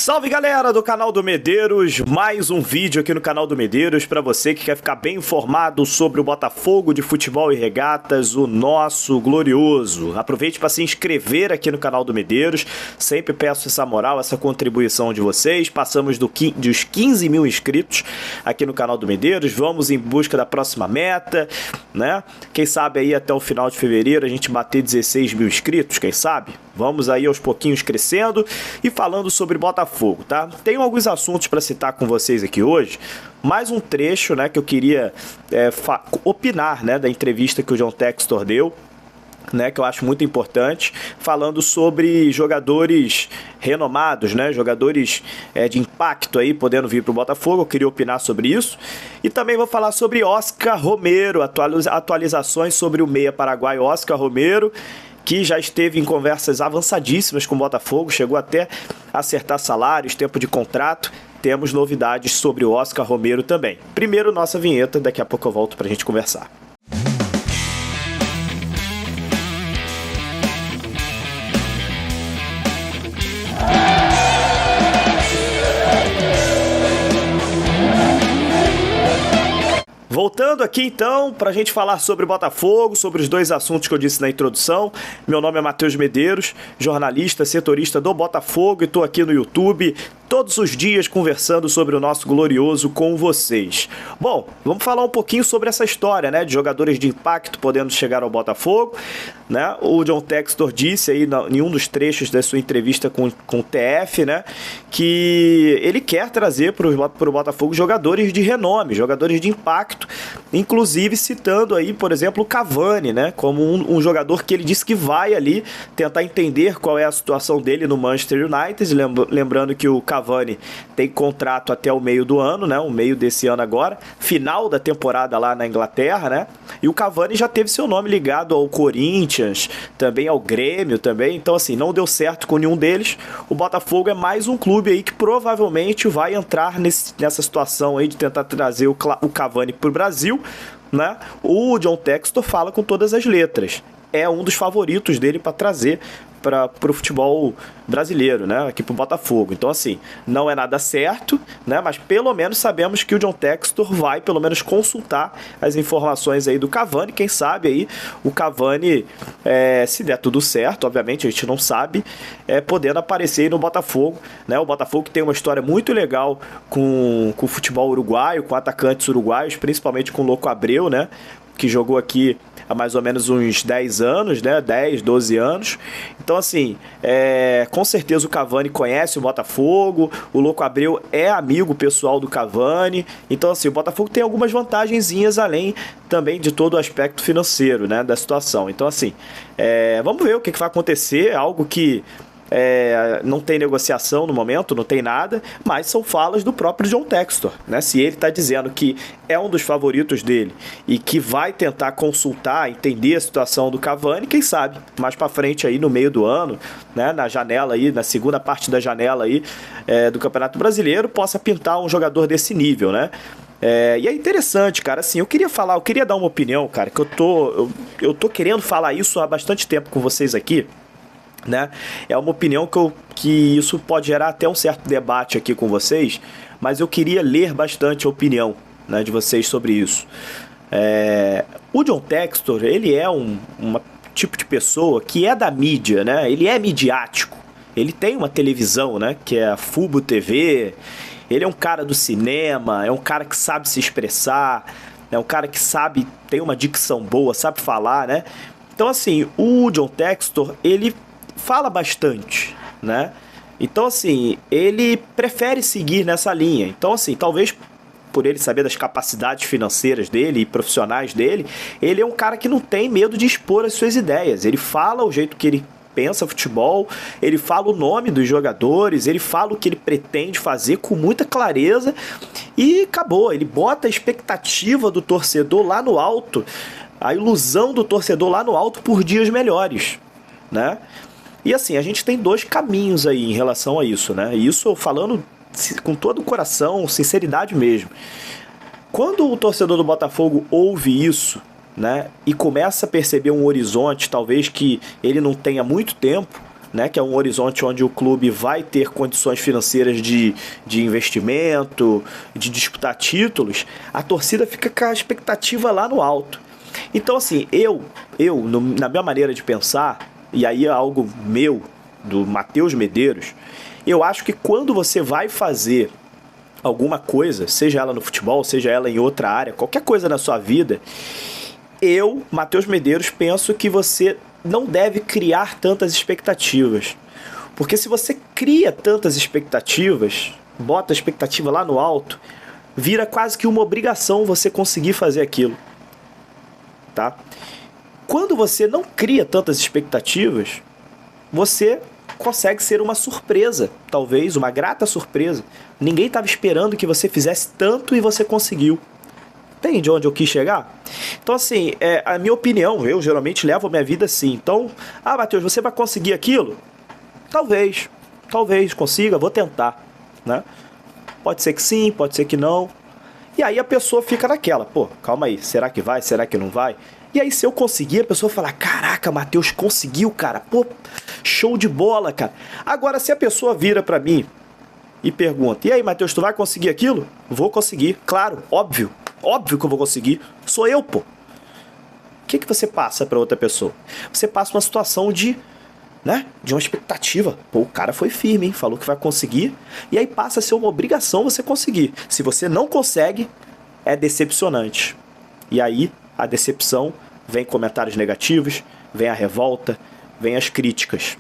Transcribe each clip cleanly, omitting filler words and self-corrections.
Salve galera do canal do Medeiros, mais um vídeo aqui no canal do Medeiros para você que quer ficar bem informado sobre o Botafogo de Futebol e Regatas, o nosso glorioso. Aproveite para se inscrever aqui no canal do Medeiros, sempre peço essa moral, essa contribuição de vocês. Passamos dos 15 mil inscritos aqui no canal do Medeiros, vamos em busca da próxima meta, né? Quem sabe aí até o final de fevereiro a gente bater 16 mil inscritos, quem sabe? Vamos aí aos pouquinhos crescendo e falando sobre Botafogo, tá? Tenho alguns assuntos para citar com vocês aqui hoje. Mais um trecho, né, que eu queria opinar, né, da entrevista que o John Textor deu, né, que eu acho muito importante, falando sobre jogadores renomados, né, jogadores de impacto aí podendo vir para o Botafogo. Eu queria opinar sobre isso. E também vou falar sobre Oscar Romero, atualizações sobre o meia paraguaio Oscar Romero, que já esteve em conversas avançadíssimas com o Botafogo, chegou até a acertar salários, tempo de contrato. Temos novidades sobre o Oscar Romero também. Primeiro, nossa vinheta, daqui a pouco eu volto para a gente conversar. Voltando aqui então para a gente falar sobre Botafogo, sobre os dois assuntos que eu disse na introdução. Meu nome é Matheus Medeiros, jornalista, setorista do Botafogo, e estou aqui no YouTube todos os dias conversando sobre o nosso glorioso com vocês. Bom, vamos falar um pouquinho sobre essa história, né, de jogadores de impacto podendo chegar ao Botafogo, né? O John Textor disse aí em um dos trechos da sua entrevista com o TF, né, que ele quer trazer para o Botafogo jogadores de renome, jogadores de impacto, inclusive citando aí, por exemplo, o Cavani, né, como um jogador que ele disse que vai ali tentar entender qual é a situação dele no Manchester United, lembrando que o Cavani tem contrato até o meio do ano, né, o meio desse ano agora, final da temporada lá na Inglaterra, né, e o Cavani já teve seu nome ligado ao Corinthians, também ao Grêmio também, então assim, não deu certo com nenhum deles. O Botafogo é mais um clube aí que provavelmente vai entrar nessa situação aí de tentar trazer o Cavani para o Brasil, né? O John Textor fala com todas as letras, é um dos favoritos dele para trazer para o futebol brasileiro, né, aqui para o Botafogo. Então assim, não é nada certo, né, mas pelo menos sabemos que o John Textor vai pelo menos consultar as informações aí do Cavani. Quem sabe aí o Cavani, se der tudo certo, obviamente a gente não sabe, podendo aparecer aí no Botafogo, né? O Botafogo tem uma história muito legal com o futebol uruguaio, com atacantes uruguaios, principalmente com o Louco Abreu, né, que jogou aqui há mais ou menos uns 10 anos, né? 10, 12 anos. Então, assim, com certeza o Cavani conhece o Botafogo, o Louco Abreu é amigo pessoal do Cavani. Então, assim, o Botafogo tem algumas vantagenzinhas além também de todo o aspecto financeiro, né, da situação. Então, assim, vamos ver o que vai acontecer, algo que não tem negociação no momento, não tem nada, mas são falas do próprio John Textor, né? Se ele está dizendo que é um dos favoritos dele e que vai tentar consultar, entender a situação do Cavani, quem sabe mais para frente aí no meio do ano, né, na janela aí, na segunda parte da janela aí do Campeonato Brasileiro, possa pintar um jogador desse nível, né? E é interessante, cara, assim, eu queria dar uma opinião, cara, que eu tô querendo falar isso há bastante tempo com vocês aqui, né? É uma opinião que isso pode gerar até um certo debate aqui com vocês, mas eu queria ler bastante a opinião, né, de vocês sobre isso. O John Textor, ele é um tipo de pessoa que é da mídia, né? Ele é midiático, ele tem uma televisão, né, que é a Fubo TV, ele é um cara do cinema, é um cara que sabe se expressar, é um cara que tem uma dicção boa, sabe falar, né? Então assim, o John Textor, ele fala bastante, né? Então, assim, ele prefere seguir nessa linha. Então, assim, talvez por ele saber das capacidades financeiras dele e profissionais dele, ele é um cara que não tem medo de expor as suas ideias. Ele fala o jeito que ele pensa futebol, ele fala o nome dos jogadores, ele fala o que ele pretende fazer com muita clareza e acabou. Ele bota a expectativa do torcedor lá no alto, a ilusão do torcedor lá no alto por dias melhores, né? E assim, a gente tem dois caminhos aí em relação a isso, né? Isso eu falando com todo o coração, sinceridade mesmo. Quando o torcedor do Botafogo ouve isso, né, e começa a perceber um horizonte, talvez que ele não tenha muito tempo, né, que é um horizonte onde o clube vai ter condições financeiras de investimento, de disputar títulos, a torcida fica com a expectativa lá no alto. Então, assim, na minha maneira de pensar, e aí é algo meu, do Matheus Medeiros, eu acho que quando você vai fazer alguma coisa, seja ela no futebol, seja ela em outra área, qualquer coisa na sua vida, eu, Matheus Medeiros, penso que você não deve criar tantas expectativas. Porque se você cria tantas expectativas, bota a expectativa lá no alto, vira quase que uma obrigação você conseguir fazer aquilo. Tá? Quando você não cria tantas expectativas, você consegue ser uma surpresa, talvez, uma grata surpresa. Ninguém estava esperando que você fizesse tanto e você conseguiu. Entende onde eu quis chegar? Então, assim, a minha opinião, eu geralmente levo a minha vida assim. Então, Matheus, você vai conseguir aquilo? Talvez consiga, vou tentar, né? Pode ser que sim, pode ser que não. E aí a pessoa fica naquela, pô, calma aí, será que vai, será que não vai? E aí se eu conseguir, a pessoa fala, caraca, Matheus conseguiu, cara, pô, show de bola, cara. Agora, se a pessoa vira pra mim e pergunta, e aí, Matheus, tu vai conseguir aquilo? Vou conseguir, claro, óbvio que eu vou conseguir, sou eu, pô. O que você passa pra outra pessoa? Você passa uma situação de uma expectativa. Pô, o cara foi firme, hein? Falou que vai conseguir. E aí passa a ser uma obrigação você conseguir. Se você não consegue, é decepcionante. E aí, a decepção, vem comentários negativos, vem a revolta, vem as críticas,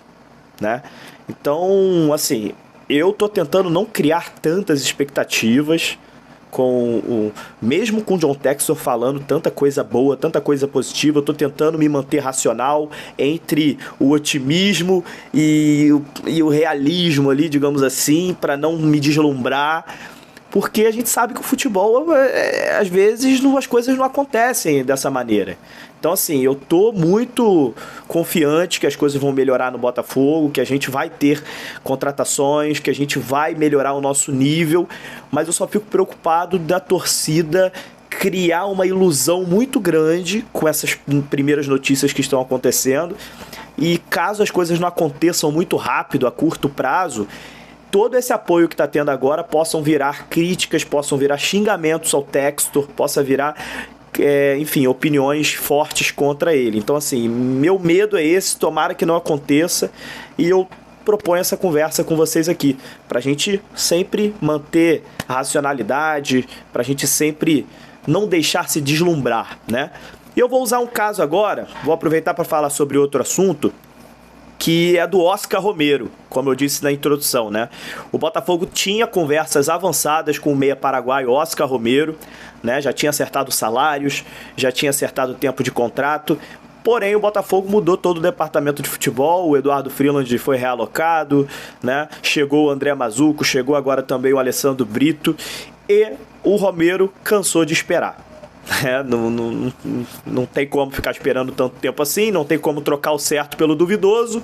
né? Então, assim, eu tô tentando não criar tantas expectativas mesmo com o John Textor falando tanta coisa boa, tanta coisa positiva, eu tô tentando me manter racional entre o otimismo e o realismo ali, digamos assim, para não me deslumbrar, porque a gente sabe que o futebol, às vezes, as coisas não acontecem dessa maneira. Então, assim, eu tô muito confiante que as coisas vão melhorar no Botafogo, que a gente vai ter contratações, que a gente vai melhorar o nosso nível, mas eu só fico preocupado da torcida criar uma ilusão muito grande com essas primeiras notícias que estão acontecendo, e caso as coisas não aconteçam muito rápido, a curto prazo, todo esse apoio que está tendo agora possam virar críticas, possam virar xingamentos ao Textor, possa virar, enfim, opiniões fortes contra ele. Então, assim, meu medo é esse, tomara que não aconteça, e eu proponho essa conversa com vocês aqui, para a gente sempre manter a racionalidade, para a gente sempre não deixar se deslumbrar, né? E eu vou usar um caso agora, vou aproveitar para falar sobre outro assunto, que é do Oscar Romero, como eu disse na introdução, né? O Botafogo tinha conversas avançadas com o meia paraguaio Oscar Romero, né? Já tinha acertado salários, já tinha acertado o tempo de contrato, porém o Botafogo mudou todo o departamento de futebol, o Eduardo Freeland foi realocado, né? Chegou o André Mazuco, chegou agora também o Alessandro Brito, e o Romero cansou de esperar. Não tem como ficar esperando tanto tempo assim, não tem como trocar o certo pelo duvidoso,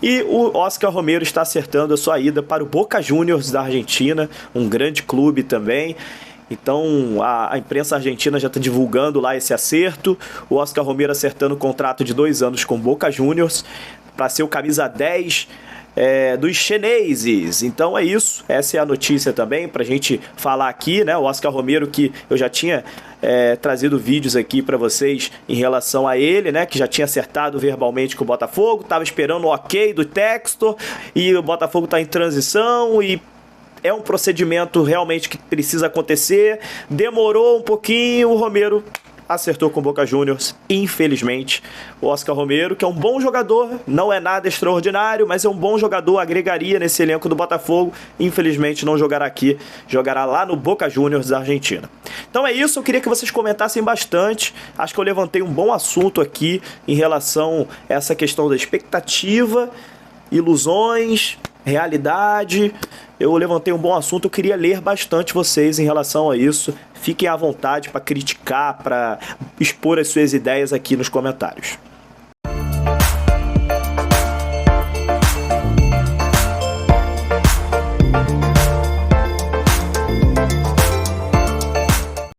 e o Oscar Romero está acertando a sua ida para o Boca Juniors da Argentina, um grande clube também. Então a imprensa argentina já está divulgando lá esse acerto, o Oscar Romero acertando o contrato de 2 anos com o Boca Juniors para ser o camisa 10 dos chineses. Então é isso, essa é a notícia também pra gente falar aqui, né? O Oscar Romero, que eu já tinha trazido vídeos aqui pra vocês em relação a ele, né? Que já tinha acertado verbalmente com o Botafogo, tava esperando o ok do Textor, e o Botafogo tá em transição, e é um procedimento realmente que precisa acontecer, demorou um pouquinho, o Romero acertou com o Boca Juniors, infelizmente. O Oscar Romero, que é um bom jogador, não é nada extraordinário, mas é um bom jogador, agregaria nesse elenco do Botafogo, infelizmente não jogará aqui, jogará lá no Boca Juniors da Argentina. Então é isso, eu queria que vocês comentassem bastante, acho que eu levantei um bom assunto aqui em relação a essa questão da expectativa, ilusões, realidade. Eu levantei um bom assunto, eu queria ler bastante vocês em relação a isso. Fiquem à vontade para criticar, para expor as suas ideias aqui nos comentários.